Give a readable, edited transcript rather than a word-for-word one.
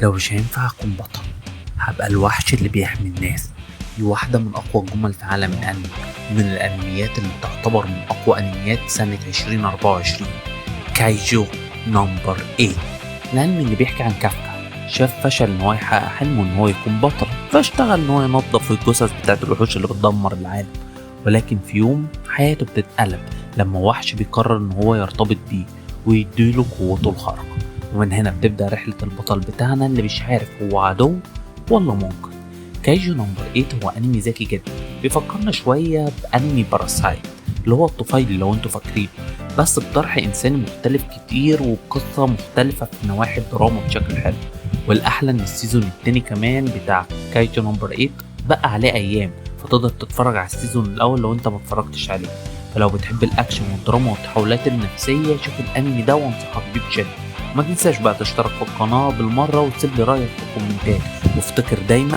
لو مش هينفع أكون بطل هبقى الوحش اللي بيحمي الناس. دي واحدة من أقوى الجمل في عالم الأنمي، من الأنميات اللي تعتبر من أقوى أنميات سنة 2024. كايجو نمبر 8، الأنمي اللي بيحكي عن كافكا شاف فشل إن هو يحقق حلمه إن هو يكون بطل، فاشتغل إن هو ينظف الجثث بتاعت الوحوش اللي بتدمر العالم. ولكن في يوم حياته بتتقلب لما وحش بيقرر إن هو يرتبط بيه ويديله قوته الخارقة. ومن هنا بتبدأ رحلة البطل بتاعنا اللي مش عارف هو عدو ولا منقذ. كايجو نمبر 8 هو انمي ذكي جدا، بيفكرنا شوية بانمي باراسايت اللي هو الطفيلي لو انتوا فاكرين، بس بطرح انساني مختلف كتير وبقصة مختلفة في نواحي الدراما بشكل حلو. والاحلى ان السيزون التاني كمان بتاع كايجو نمبر 8 بقى عليه ايام، فتقدر تتفرج على السيزون الاول لو انت ما اتفرجتش عليه. فلو بتحب الاكشن والدراما والتحولات النفسية شوف الانمي ده وانصحك بيه بشدة. ما تنساش بقى تشترك في القناة بالمرة وتسيب لي رأيك في الكومنتات، وافتكر دايما